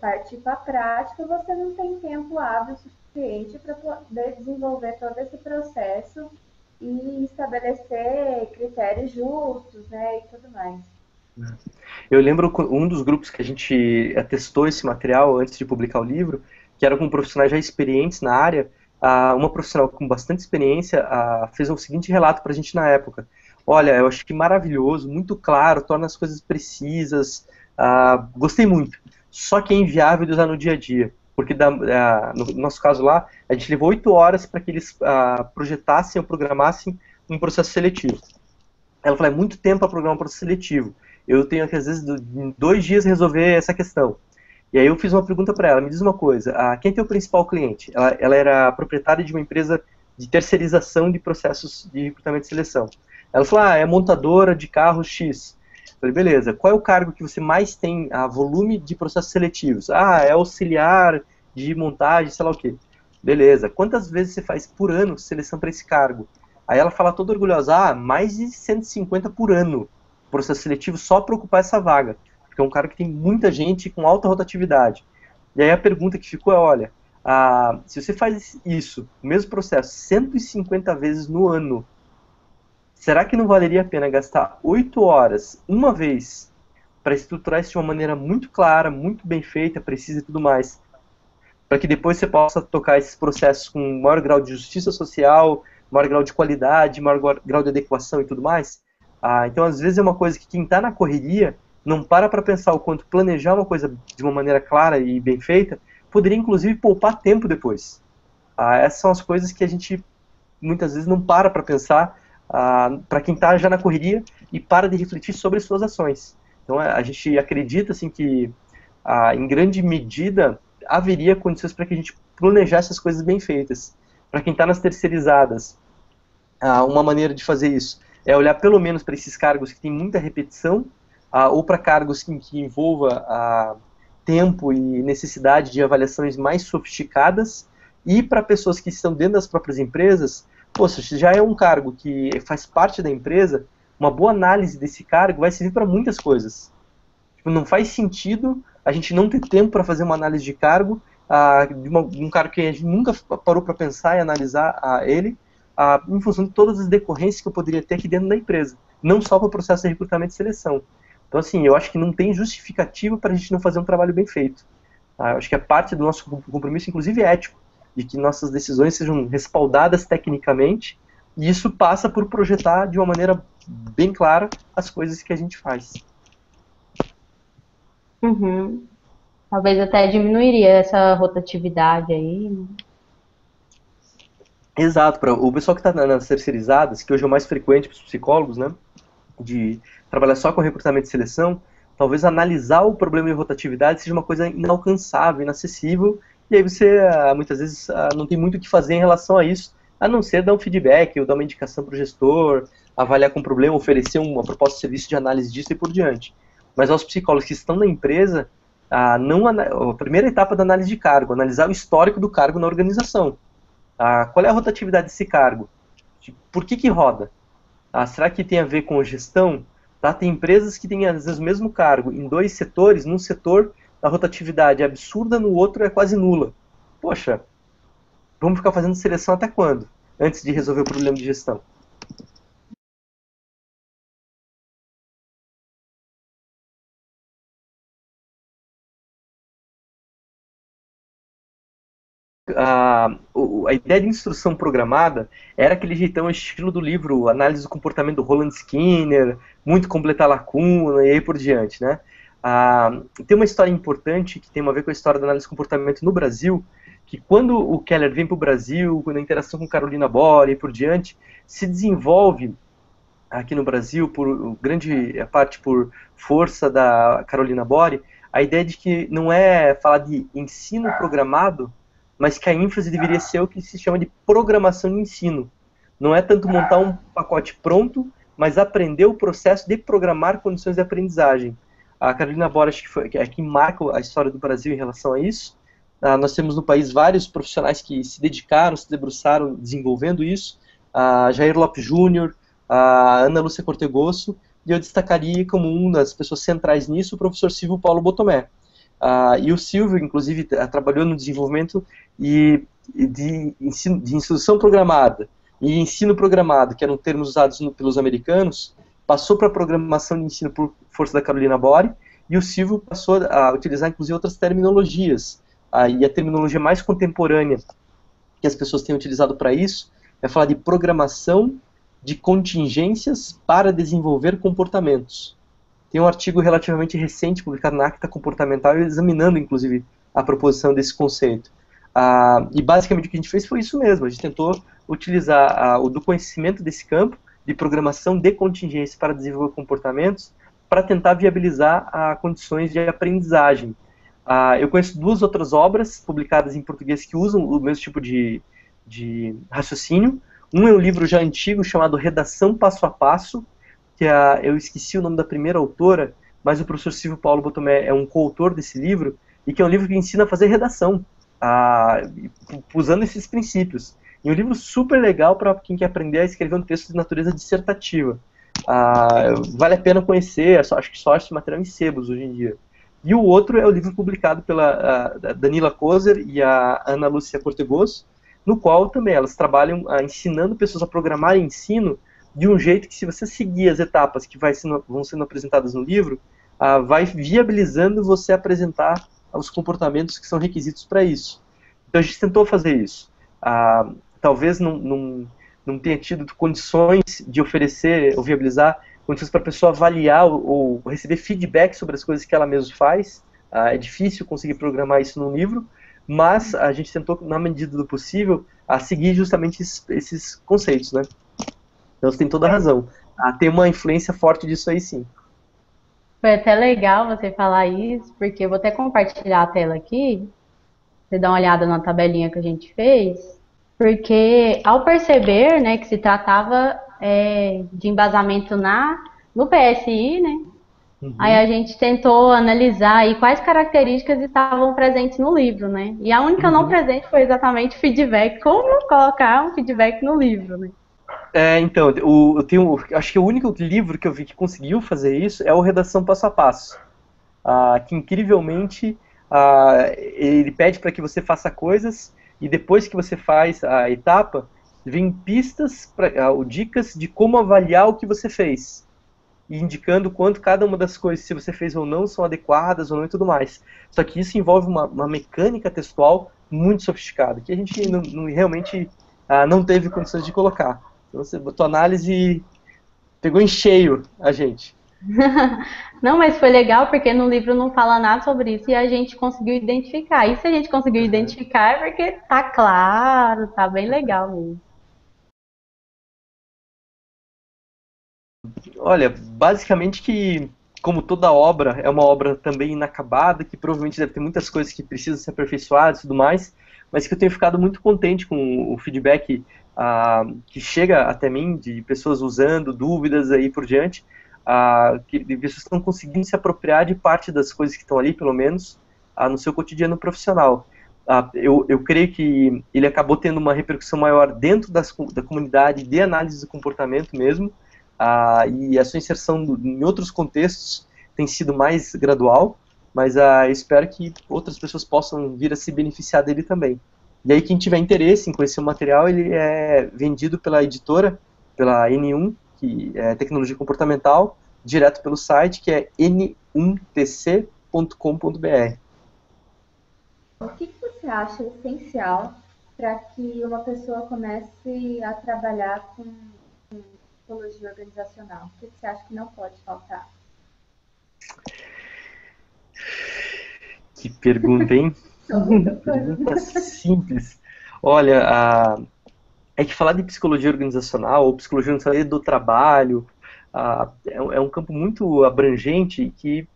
partir para a prática, você não tem tempo hábil suficiente para poder desenvolver todo esse processo e estabelecer critérios justos, né, e tudo mais. Eu lembro um dos grupos que a gente testou esse material antes de publicar o livro, que era com profissionais já experientes na área. Uma profissional com bastante experiência fez o seguinte relato para a gente na época: olha, eu acho que maravilhoso, muito claro, torna as coisas precisas, gostei muito, só que é inviável de usar no dia a dia, porque no nosso caso lá, a gente levou 8 horas para que eles projetassem ou programassem um processo seletivo. Ela falou, é muito tempo para programar um processo seletivo, eu tenho que às vezes em 2 dias resolver essa questão. E aí eu fiz uma pergunta para ela, me diz uma coisa, quem é teu principal cliente? Ela era proprietária de uma empresa de terceirização de processos de recrutamento e seleção. Ela falou, é montadora de carros X. Eu falei, beleza, qual é o cargo que você mais tem volume de processos seletivos? É auxiliar de montagem, sei lá o quê. Beleza, quantas vezes você faz por ano seleção para esse cargo? Aí ela fala toda orgulhosa, mais de 150 por ano, processo seletivo só para ocupar essa vaga. Porque é um cara que tem muita gente com alta rotatividade. E aí a pergunta que ficou é, olha, se você faz isso, o mesmo processo, 150 vezes no ano, será que não valeria a pena gastar 8 horas, uma vez, para estruturar isso de uma maneira muito clara, muito bem feita, precisa e tudo mais, para que depois você possa tocar esses processos com maior grau de justiça social, maior grau de qualidade, maior grau de adequação e tudo mais? Então, às vezes é uma coisa que quem está na correria não para pensar o quanto planejar uma coisa de uma maneira clara e bem feita poderia, inclusive, poupar tempo depois. Essas são as coisas que a gente, muitas vezes, não para pensar para quem está já na correria e para de refletir sobre as suas ações. Então, a gente acredita assim, que, em grande medida, haveria condições para que a gente planejasse as coisas bem feitas. Para quem está nas terceirizadas, uma maneira de fazer isso é olhar pelo menos para esses cargos que têm muita repetição, ou para cargos que envolva tempo e necessidade de avaliações mais sofisticadas, e para pessoas que estão dentro das próprias empresas, se já é um cargo que faz parte da empresa, uma boa análise desse cargo vai servir para muitas coisas. Tipo, não faz sentido a gente não ter tempo para fazer uma análise de cargo, de um cargo que a gente nunca parou para pensar e analisar ele, em função de todas as decorrências que eu poderia ter aqui dentro da empresa, não só para o processo de recrutamento e seleção. Então, assim, eu acho que não tem justificativa para a gente não fazer um trabalho bem feito. Tá? Eu acho que é parte do nosso compromisso, inclusive ético, de que nossas decisões sejam respaldadas tecnicamente, e isso passa por projetar de uma maneira bem clara as coisas que a gente faz. Uhum. Talvez até diminuiria essa rotatividade aí, né? Exato, para o pessoal que está nas terceirizadas, que hoje é o mais frequente para os psicólogos, né, de trabalhar só com recrutamento e seleção, talvez analisar o problema de rotatividade seja uma coisa inalcançável, inacessível, e aí você muitas vezes não tem muito o que fazer em relação a isso, a não ser dar um feedback ou dar uma indicação para o gestor, avaliar com o problema, oferecer uma proposta de serviço de análise disso e por diante. Mas aos psicólogos que estão na empresa, a primeira etapa da análise de cargo, analisar o histórico do cargo na organização. Qual é a rotatividade desse cargo? Por que roda? Será que tem a ver com gestão? Tem empresas que têm, às vezes, o mesmo cargo em 2 setores. Num setor, a rotatividade é absurda, no outro é quase nula. Poxa, vamos ficar fazendo seleção até quando? Antes de resolver o problema de gestão. A ideia de instrução programada era aquele jeitão estilo do livro Análise do Comportamento do Roland Skinner, muito completar lacuna e aí por diante, né? Tem uma história importante que tem a ver com a história da análise do comportamento no Brasil, que quando o Keller vem para o Brasil, quando a interação com Carolina Bora e por diante, se desenvolve aqui no Brasil, por grande parte por força da Carolina Bora, a ideia de que não é falar de ensino programado, mas que a ênfase deveria ser o que se chama de programação de ensino. Não é tanto montar um pacote pronto, mas aprender o processo de programar condições de aprendizagem. A Carolina Bora, acho que é quem marca a história do Brasil em relação a isso. Nós temos no país vários profissionais que se dedicaram, se debruçaram desenvolvendo isso. Jair Lopes Júnior, a Ana Lúcia Cortegosso, e eu destacaria como uma das pessoas centrais nisso o professor Silvio Paulo Botomé. E o Silvio, inclusive, trabalhou no desenvolvimento de instrução programada e ensino programado, que eram termos usados pelos americanos, passou para a programação de ensino por força da Carolina Bora, e o Silvio passou a utilizar, inclusive, outras terminologias. E a terminologia mais contemporânea que as pessoas têm utilizado para isso é falar de programação de contingências para desenvolver comportamentos. Tem um artigo relativamente recente, publicado na Acta Comportamental, examinando, inclusive, a proposição desse conceito. E, basicamente, o que a gente fez foi isso mesmo. A gente tentou utilizar o do conhecimento desse campo, de programação de contingências para desenvolver comportamentos, para tentar viabilizar condições de aprendizagem. Eu conheço 2 outras obras publicadas em português que usam o mesmo tipo de raciocínio. Um é um livro já antigo chamado Redação Passo a Passo, que eu esqueci o nome da primeira autora, mas o professor Silvio Paulo Botomé é um coautor desse livro, e que é um livro que ensina a fazer redação, usando esses princípios. E um livro super legal para quem quer aprender a escrever um texto de natureza dissertativa. Vale a pena conhecer, acho que só acha esse material em sebos hoje em dia. E o outro é o livro publicado pela Danila Kozer e a Ana Lúcia Cortegosso, no qual também elas trabalham ensinando pessoas a programar ensino de um jeito que, se você seguir as etapas que vão sendo apresentadas no livro, vai viabilizando você apresentar os comportamentos que são requisitos para isso. Então a gente tentou fazer isso. Talvez não tenha tido condições de oferecer ou viabilizar condições para a pessoa avaliar ou receber feedback sobre as coisas que ela mesma faz. É difícil conseguir programar isso num livro, mas a gente tentou, na medida do possível, seguir justamente esses conceitos, né? Então você tem toda a razão. Tem uma influência forte disso aí, sim. Foi até legal você falar isso, porque eu vou até compartilhar a tela aqui, você dá uma olhada na tabelinha que a gente fez, porque ao perceber, né, que se tratava de embasamento no PSI, né, aí a gente tentou analisar aí quais características estavam presentes no livro, né, e a única não presente foi exatamente feedback, como colocar um feedback no livro, né. Então, acho que o único livro que eu vi que conseguiu fazer isso é o Redação Passo a Passo. que incrivelmente ele pede para que você faça coisas e depois que você faz a etapa, vem pistas, ou dicas de como avaliar o que você fez. E indicando quanto cada uma das coisas, se você fez ou não, são adequadas ou não e tudo mais. Só que isso envolve uma mecânica textual muito sofisticada, que a gente realmente não teve condições de colocar. Então, a tua análise pegou em cheio a gente. Não, mas foi legal porque no livro não fala nada sobre isso e a gente conseguiu identificar. E se a gente conseguiu identificar é porque tá claro, tá bem legal mesmo. Olha, basicamente que, como toda obra, é uma obra também inacabada, que provavelmente deve ter muitas coisas que precisam ser aperfeiçoadas e tudo mais, mas que eu tenho ficado muito contente com o feedback que chega até mim, de pessoas usando, dúvidas aí por diante, de pessoas que estão conseguindo se apropriar de parte das coisas que estão ali, pelo menos, no seu cotidiano profissional. Eu creio que ele acabou tendo uma repercussão maior dentro da comunidade de análise do comportamento mesmo, e a sua inserção em outros contextos tem sido mais gradual, mas espero que outras pessoas possam vir a se beneficiar dele também. E aí quem tiver interesse em conhecer o material, ele é vendido pela editora, pela N1, que é Tecnologia Comportamental, direto pelo site, que é n1tc.com.br. O que você acha essencial para que uma pessoa comece a trabalhar com psicologia organizacional? O que você acha que não pode faltar? Que pergunta, hein? Pergunta simples. Olha, é que falar de psicologia organizacional ou psicologia organizacional do trabalho é um campo muito abrangente que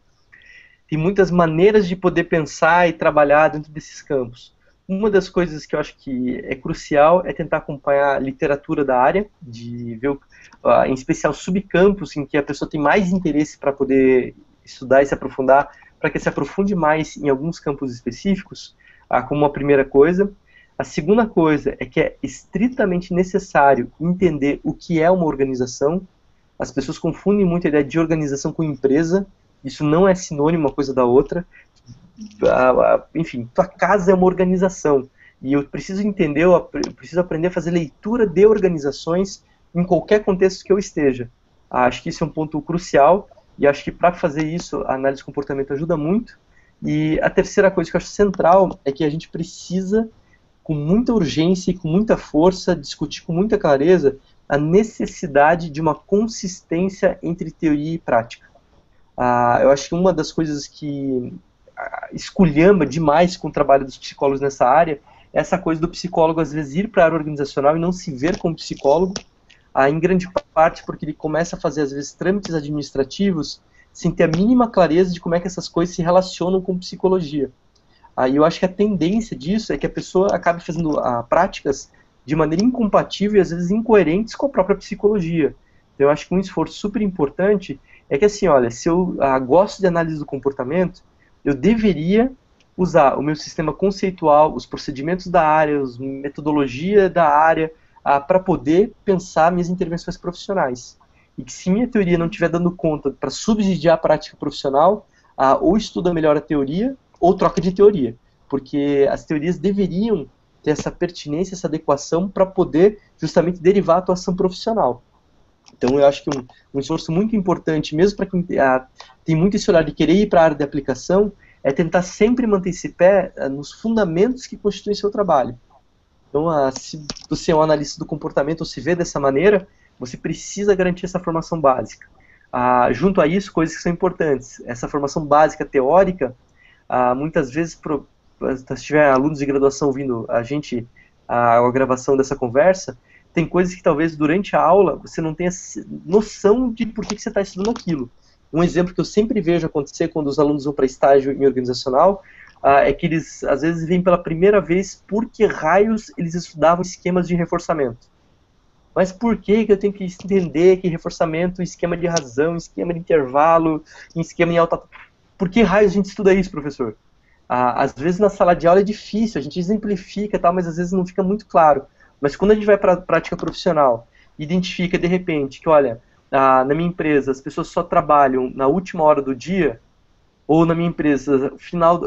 tem muitas maneiras de poder pensar e trabalhar dentro desses campos. Uma das coisas que eu acho que é crucial é tentar acompanhar a literatura da área, de ver, em especial, subcampos em que a pessoa tem mais interesse para poder estudar e se aprofundar, para que se aprofunde mais em alguns campos específicos, como uma primeira coisa. A segunda coisa é que é estritamente necessário entender o que é uma organização. As pessoas confundem muito a ideia de organização com empresa. Isso não é sinônimo uma coisa da outra. Enfim, tua casa é uma organização. E eu preciso entender, eu preciso aprender a fazer leitura de organizações em qualquer contexto que eu esteja. Acho que isso é um ponto crucial. E acho que para fazer isso, a análise de comportamento ajuda muito. E a terceira coisa que eu acho central é que a gente precisa, com muita urgência e com muita força, discutir com muita clareza a necessidade de uma consistência entre teoria e prática. Eu acho que uma das coisas que esculhamba demais com o trabalho dos psicólogos nessa área é essa coisa do psicólogo às vezes ir para a área organizacional e não se ver como psicólogo, em grande parte porque ele começa a fazer às vezes trâmites administrativos sem ter a mínima clareza de como é que essas coisas se relacionam com psicologia. Aí eu acho que a tendência disso é que a pessoa acabe fazendo práticas de maneira incompatível e às vezes incoerentes com a própria psicologia. Então eu acho que um esforço super importante é que assim, olha, se eu gosto de análise do comportamento, eu deveria usar o meu sistema conceitual, os procedimentos da área, a metodologia da área, para poder pensar minhas intervenções profissionais. E que se minha teoria não estiver dando conta para subsidiar a prática profissional, ou estuda melhor a teoria, ou troca de teoria. Porque as teorias deveriam ter essa pertinência, essa adequação para poder justamente derivar a atuação profissional. Então eu acho que um esforço muito importante, mesmo para quem tem muito esse olhar de querer ir para a área de aplicação, é tentar sempre manter esse pé nos fundamentos que constituem seu trabalho. Então, se você é um analista do comportamento ou se vê dessa maneira, você precisa garantir essa formação básica. Junto a isso, coisas que são importantes. Essa formação básica teórica, muitas vezes, se tiver alunos de graduação ouvindo a gravação dessa conversa, tem coisas que talvez durante a aula você não tenha noção de por que você está estudando aquilo. Um exemplo que eu sempre vejo acontecer quando os alunos vão para estágio em organizacional é que eles às vezes vêm pela primeira vez por que raios eles estudavam esquemas de reforçamento. Mas por que eu tenho que entender que reforçamento, esquema de razão, esquema de intervalo, esquema em alta... Por que raios a gente estuda isso, professor? Às vezes na sala de aula é difícil, a gente exemplifica e tal, mas às vezes não fica muito claro. Mas quando a gente vai para a prática profissional, identifica de repente que, olha, na minha empresa as pessoas só trabalham na última hora do dia, Ou na minha empresa, final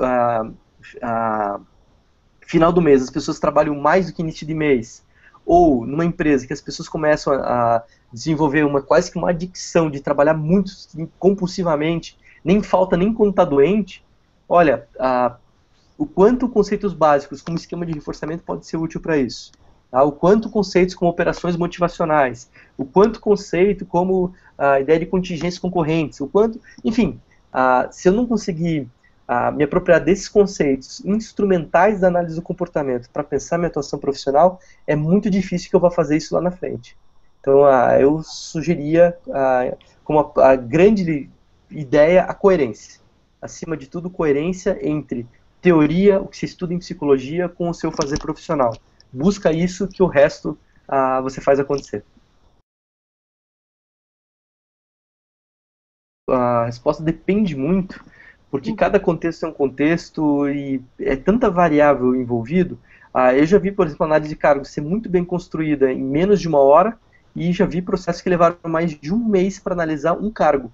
do mês, as pessoas trabalham mais do que início de mês. Ou numa empresa que as pessoas começam a desenvolver quase que uma adicção de trabalhar muito compulsivamente, nem falta nem quando está doente, olha, o quanto conceitos básicos como esquema de reforçamento pode ser útil para isso. Tá? O quanto conceitos como operações motivacionais, o quanto conceito como a ideia de contingências concorrentes, o quanto, enfim, se eu não conseguir me apropriar desses conceitos instrumentais da análise do comportamento para pensar minha atuação profissional, é muito difícil que eu vá fazer isso lá na frente. Então, eu sugeria, como a grande ideia, a coerência. Acima de tudo, coerência entre teoria, o que se estuda em psicologia, com o seu fazer profissional. Busca isso que o resto você faz acontecer. A resposta depende muito, porque cada contexto é um contexto e é tanta variável envolvido. Eu já vi, por exemplo, a análise de cargos ser muito bem construída em menos de 1 hora e já vi processos que levaram mais de 1 mês para analisar um cargo.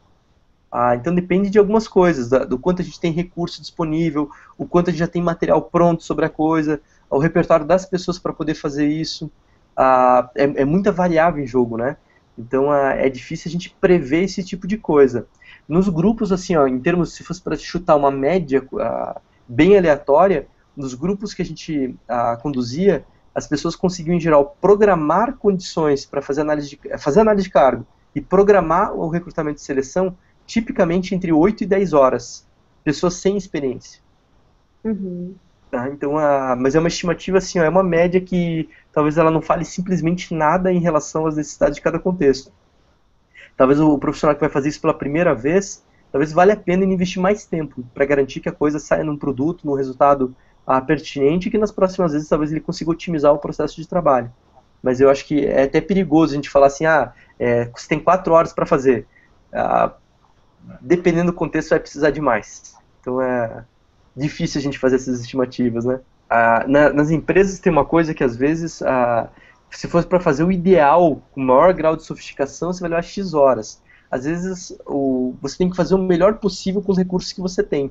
Então depende de algumas coisas, do quanto a gente tem recurso disponível, o quanto a gente já tem material pronto sobre a coisa, o repertório das pessoas para poder fazer isso. É muita variável em jogo, né? Então é difícil a gente prever esse tipo de coisa. Nos grupos, assim, em termos, se fosse para chutar uma média bem aleatória, nos grupos que a gente conduzia, as pessoas conseguiam, em geral, programar condições para fazer análise de cargo e programar o recrutamento e seleção tipicamente entre 8 e 10 horas. Pessoas sem experiência. Uhum. Tá? Então, mas é uma estimativa, assim, é uma média que talvez ela não fale simplesmente nada em relação às necessidades de cada contexto. Talvez o profissional que vai fazer isso pela primeira vez, talvez valha a pena ele investir mais tempo para garantir que a coisa saia num produto, num resultado pertinente e que nas próximas vezes talvez ele consiga otimizar o processo de trabalho. Mas eu acho que é até perigoso a gente falar assim, você tem 4 horas para fazer. Dependendo do contexto, vai precisar de mais. Então é difícil a gente fazer essas estimativas, né? Nas empresas tem uma coisa que às vezes, se fosse para fazer o ideal, com o maior grau de sofisticação, você vai levar X horas. Às vezes, você tem que fazer o melhor possível com os recursos que você tem.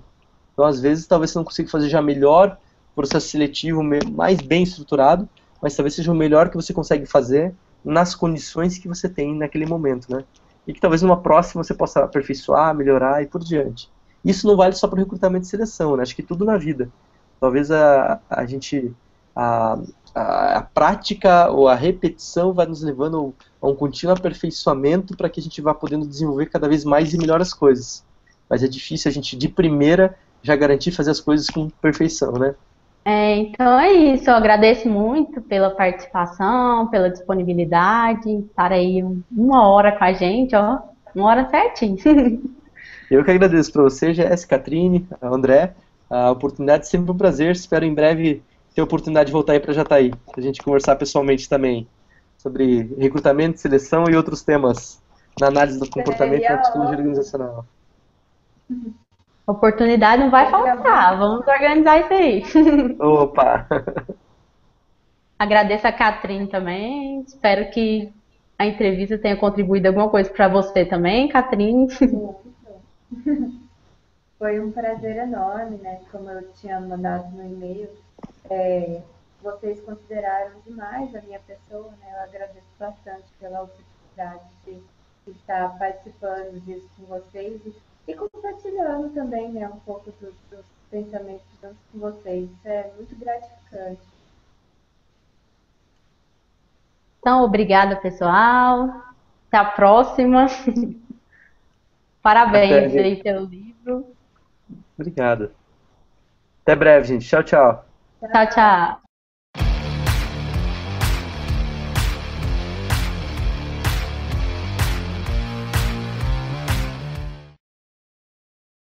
Então, às vezes, talvez você não consiga fazer já melhor processo seletivo, mais bem estruturado, mas talvez seja o melhor que você consegue fazer nas condições que você tem naquele momento, né? E que talvez numa próxima você possa aperfeiçoar, melhorar e por diante. Isso não vale só para o recrutamento e seleção, né? Acho que tudo na vida. Talvez a prática ou a repetição vai nos levando a um contínuo aperfeiçoamento para que a gente vá podendo desenvolver cada vez mais e melhor as coisas. Mas é difícil a gente, de primeira, já garantir fazer as coisas com perfeição, né? Então é isso, eu agradeço muito pela participação, pela disponibilidade, estar aí 1 hora com a gente, 1 hora certinho. Eu que agradeço para você, Jéssica, Catrine, André, a oportunidade é sempre um prazer, espero em breve ter a oportunidade de voltar aí para Jataí, para a gente conversar pessoalmente também sobre recrutamento, seleção e outros temas na análise do comportamento e na psicologia organizacional. Oportunidade não vai faltar, vamos organizar isso aí. Opa! Agradeço a Catrine também, espero que a entrevista tenha contribuído alguma coisa para você também, Catrine. Foi um prazer enorme, né? Como eu tinha mandado no e-mail, vocês consideraram demais a minha pessoa, né? Eu agradeço bastante pela oportunidade de estar participando disso com vocês e compartilhando também, né, um pouco dos pensamentos junto com vocês. Isso é muito gratificante. Então, obrigada, pessoal. Até a próxima. Parabéns aí pelo livro. Obrigado. Até breve, gente. Tchau, tchau. Tchau, tchau.